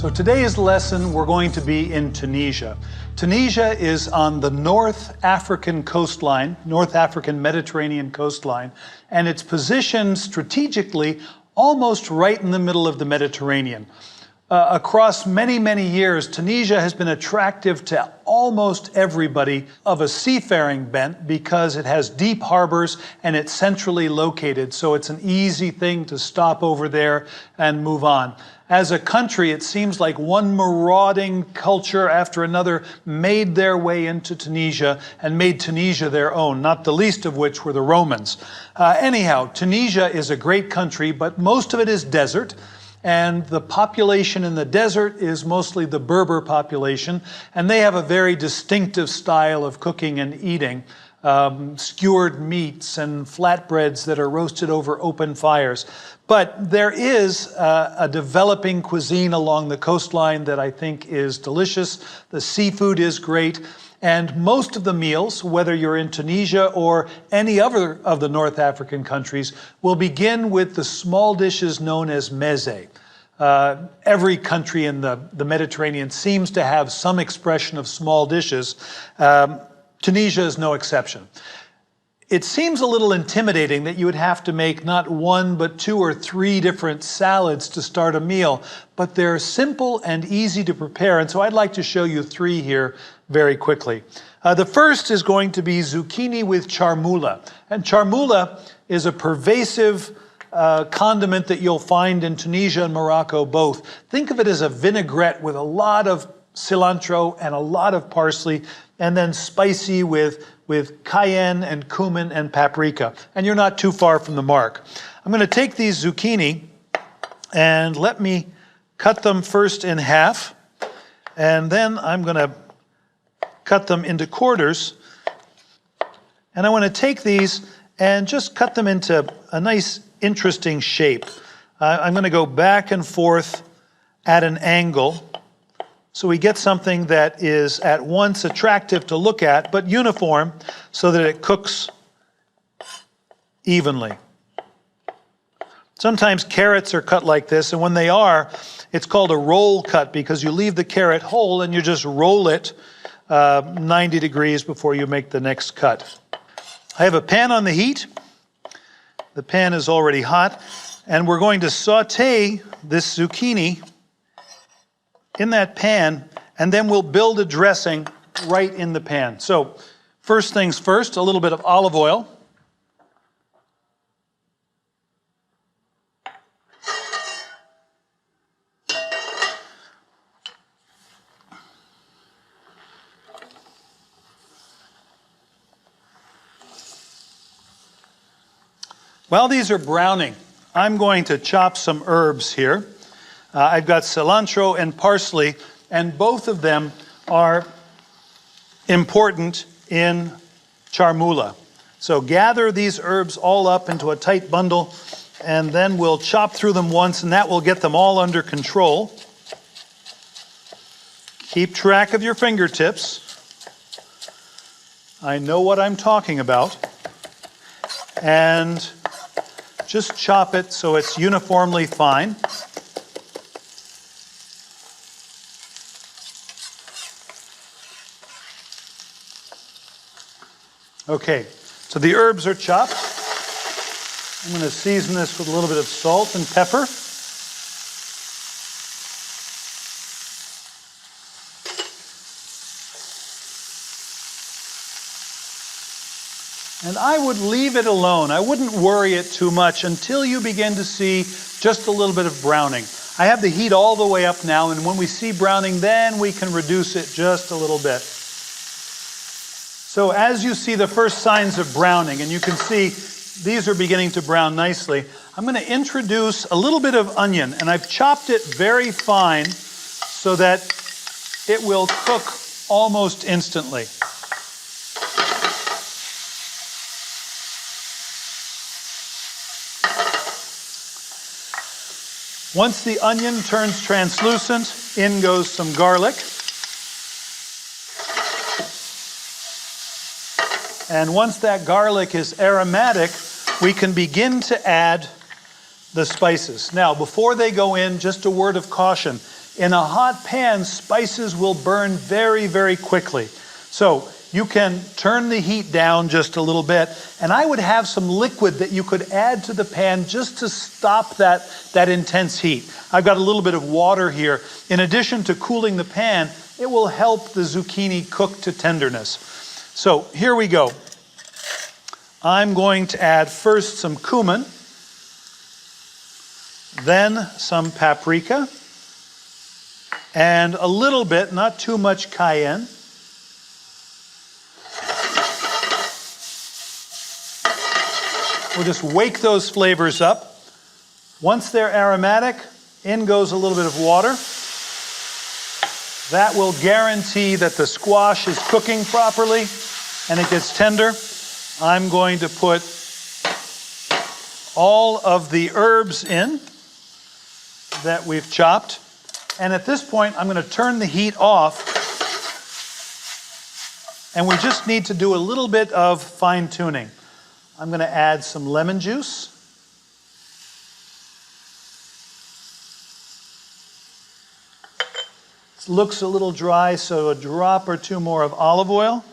So today's lesson, we're going to be in Tunisia. Tunisia is on the North African coastline, North African Mediterranean coastline, and it's positioned strategically almost right in the middle of the Mediterranean. Across many, many years, Tunisia has been attractive to almost everybody of a seafaring bent because it has deep harbors and it's centrally located, so it's an easy thing to stop over there and move on. As a country, it seems like one marauding culture after another made their way into Tunisia and made Tunisia their own, not the least of which were the Romans. Anyhow, Tunisia is a great country, but most of it is desert. And the population in the desert is mostly the Berber population, and they have a very distinctive style of cooking and eating. Skewered meats and flatbreads that are roasted over open fires. But there is a developing cuisine along the coastline that I think is delicious. The seafood is great. And most of the meals, whether you're in Tunisia or any other of the North African countries, will begin with the small dishes known as meze. Every country in the Mediterranean seems to have some expression of small dishes. Tunisia is no exception. It seems a little intimidating that you would have to make not one, but 2 or 3 different salads to start a meal, but they're simple and easy to prepare, and so I'd like to show you 3 here very quickly. The first is going to be zucchini with charmoula, and charmoula is a pervasive condiment that you'll find in Tunisia and Morocco both. Think of it as a vinaigrette with a lot of cilantro and a lot of parsley, and then spicy with cayenne and cumin and paprika. And you're not too far from the mark. I'm going to take these zucchini and let me cut them first in half. And then I'm going to cut them into quarters. And I want to take these and just cut them into a nice, interesting shape. I'm going to go back and forth at an angle, so we get something that is at once attractive to look at, but uniform so that it cooks evenly. Sometimes carrots are cut like this, and when they are, it's called a roll cut because you leave the carrot whole and you just roll it 90 degrees before you make the next cut. I have a pan on the heat. The pan is already hot, and we're going to saute this zucchini in that pan, and then we'll build a dressing right in the pan. So first things first, a little bit of olive oil. While these are browning, I'm going to chop some herbs here. I've got cilantro and parsley, and both of them are important in charmoula. So gather these herbs all up into a tight bundle, and then we'll chop through them once, and that will get them all under control. Keep track of your fingertips. I know what I'm talking about. And just chop it so it's uniformly fine. Okay, so the herbs are chopped. I'm going to season this with a little bit of salt and pepper. And I would leave it alone. I wouldn't worry it too much until you begin to see just a little bit of browning. I have the heat all the way up now, and when we see browning, then we can reduce it just a little bit. So as you see the first signs of browning, and you can see these are beginning to brown nicely, I'm going to introduce a little bit of onion, and I've chopped it very fine so that it will cook almost instantly. Once the onion turns translucent, in goes some garlic. And once that garlic is aromatic, we can begin to add the spices. Now, before they go in, just a word of caution. In a hot pan, spices will burn very, very quickly. So you can turn the heat down just a little bit, and I would have some liquid that you could add to the pan just to stop that intense heat. I've got a little bit of water here. In addition to cooling the pan, it will help the zucchini cook to tenderness. So here we go. I'm going to add first some cumin, then some paprika, and a little bit, not too much cayenne. We'll just wake those flavors up. Once they're aromatic, in goes a little bit of water. That will guarantee that the squash is cooking properly and it gets tender. I'm going to put all of the herbs in that we've chopped. And at this point, I'm going to turn the heat off. And we just need to do a little bit of fine tuning. I'm going to add some lemon juice. It looks a little dry, so a drop or two more of olive oil.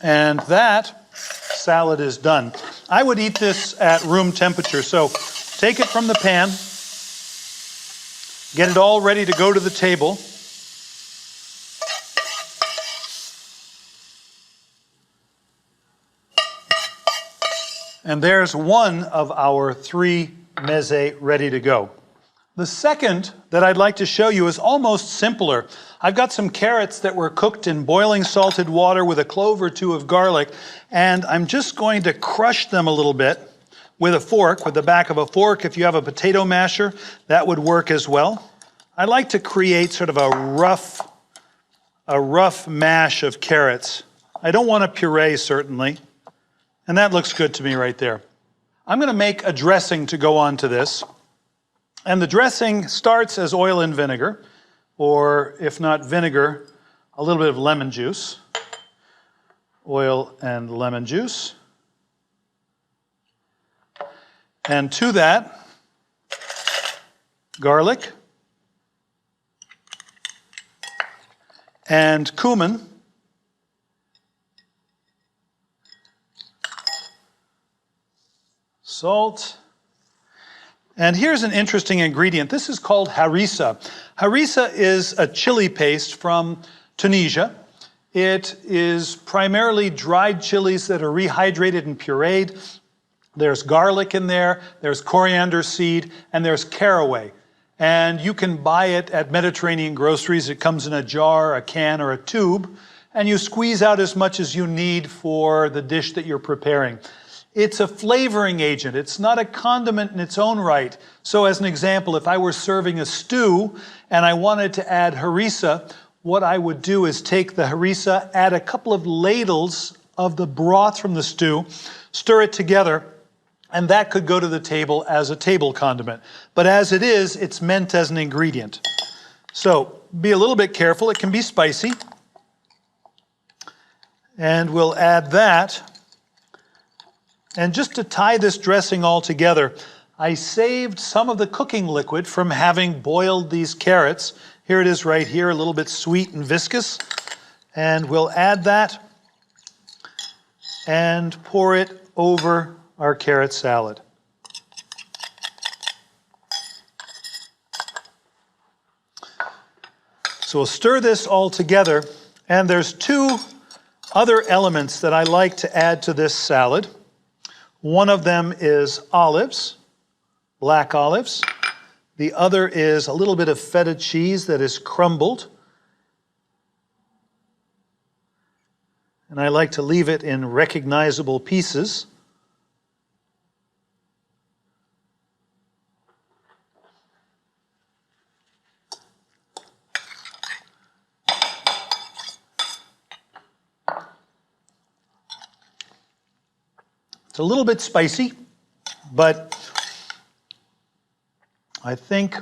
And that salad is done. I would eat this at room temperature. So take it from the pan, get it all ready to go to the table. And there's one of our 3 meze ready to go. The second that I'd like to show you is almost simpler. I've got some carrots that were cooked in boiling salted water with a clove or 2 of garlic, and I'm just going to crush them a little bit with a fork, with the back of a fork. If you have a potato masher, that would work as well. I like to create sort of a rough mash of carrots. I don't want a puree, certainly. And that looks good to me right there. I'm going to make a dressing to go on to this. And the dressing starts as oil and vinegar, or if not vinegar, a little bit of lemon juice. Oil and lemon juice. And to that, garlic and cumin. Salt. And here's an interesting ingredient. This is called harissa. Harissa is a chili paste from Tunisia. It is primarily dried chilies that are rehydrated and pureed. There's garlic in there, there's coriander seed, and there's caraway. And you can buy it at Mediterranean groceries. It comes in a jar, a can, or a tube, and you squeeze out as much as you need for the dish that you're preparing. It's a flavoring agent. It's not a condiment in its own right. So as an example, if I were serving a stew and I wanted to add harissa, what I would do is take the harissa, add a couple of ladles of the broth from the stew, stir it together, and that could go to the table as a table condiment. But as it is, it's meant as an ingredient. So be a little bit careful. It can be spicy. And we'll add that. And just to tie this dressing all together, I saved some of the cooking liquid from having boiled these carrots. Here it is right here, a little bit sweet and viscous. And we'll add that and pour it over our carrot salad. So we'll stir this all together. And there's 2 other elements that I like to add to this salad. One of them is olives, black olives. The other is a little bit of feta cheese that is crumbled. And I like to leave it in recognizable pieces. It's a little bit spicy, but I think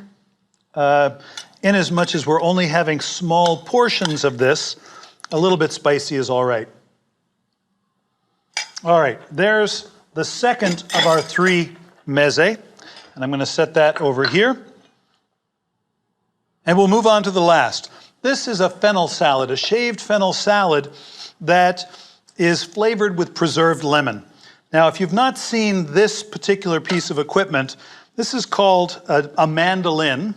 in as much as we're only having small portions of this, a little bit spicy is all right. All right, there's the second of our 3 meze, and I'm going to set that over here. And we'll move on to the last. This is a fennel salad, a shaved fennel salad that is flavored with preserved lemon. Now, if you've not seen this particular piece of equipment, this is called a mandolin,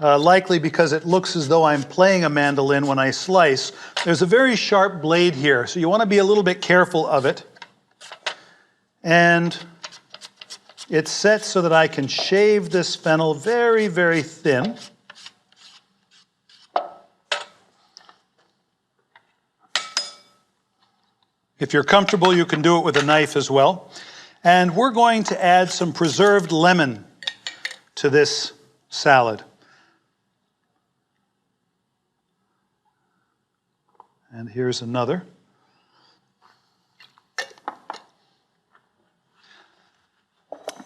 likely because it looks as though I'm playing a mandolin when I slice. There's a very sharp blade here, so you want to be a little bit careful of it. And it's set so that I can shave this fennel very, very thin. If you're comfortable, you can do it with a knife as well. And we're going to add some preserved lemon to this salad. And here's another.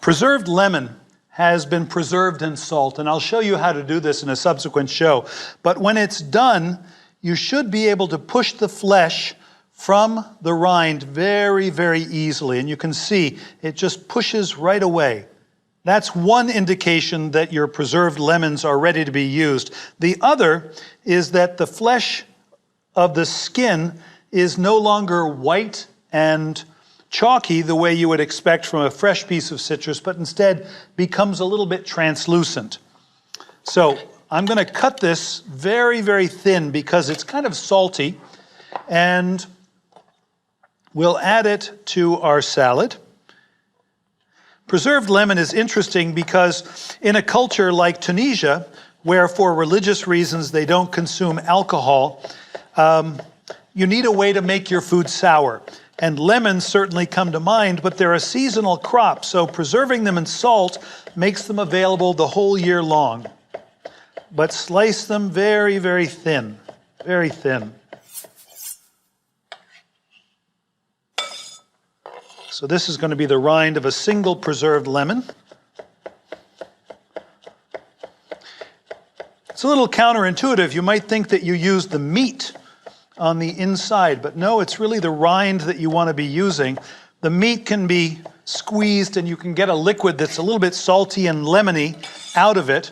Preserved lemon has been preserved in salt, and I'll show you how to do this in a subsequent show. But when it's done, you should be able to push the flesh from the rind very, very easily. And you can see it just pushes right away. That's one indication that your preserved lemons are ready to be used. The other is that the flesh of the skin is no longer white and chalky the way you would expect from a fresh piece of citrus, but instead becomes a little bit translucent. So I'm going to cut this very, very thin because it's kind of salty, and we'll add it to our salad. Preserved lemon is interesting because in a culture like Tunisia, where for religious reasons they don't consume alcohol, you need a way to make your food sour. And lemons certainly come to mind, but they're a seasonal crop, so preserving them in salt makes them available the whole year long. But slice them very, very thin, very thin. So this is going to be the rind of a single preserved lemon. It's a little counterintuitive. You might think that you use the meat on the inside, but no, it's really the rind that you want to be using. The meat can be squeezed and you can get a liquid that's a little bit salty and lemony out of it.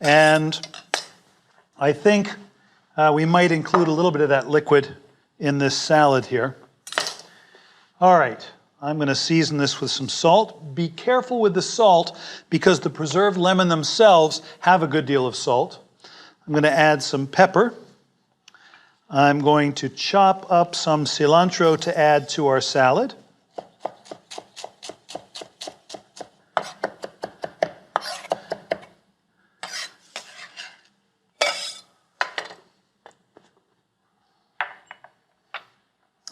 And I think we might include a little bit of that liquid in this salad here. All right. I'm going to season this with some salt. Be careful with the salt because the preserved lemon themselves have a good deal of salt. I'm going to add some pepper. I'm going to chop up some cilantro to add to our salad.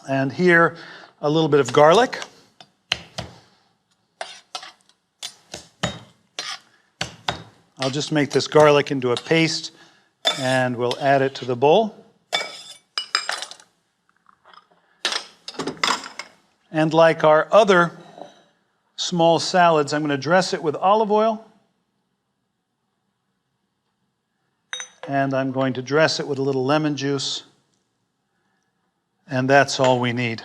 And here, a little bit of garlic. I'll just make this garlic into a paste and we'll add it to the bowl. And like our other small salads, I'm going to dress it with olive oil. And I'm going to dress it with a little lemon juice. And that's all we need.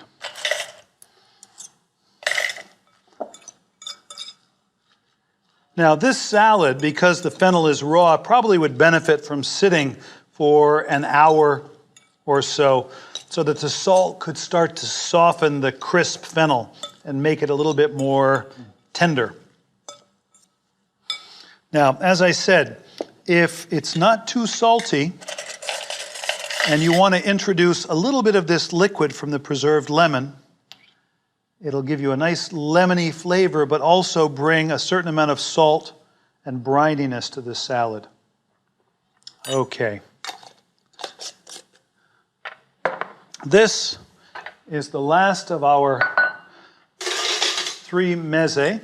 Now this salad, because the fennel is raw, probably would benefit from sitting for an hour or so that the salt could start to soften the crisp fennel and make it a little bit more tender. Now, as I said, if it's not too salty and you want to introduce a little bit of this liquid from the preserved lemon, it'll give you a nice lemony flavor, but also bring a certain amount of salt and brininess to this salad. Okay. This is the last of our 3 meze.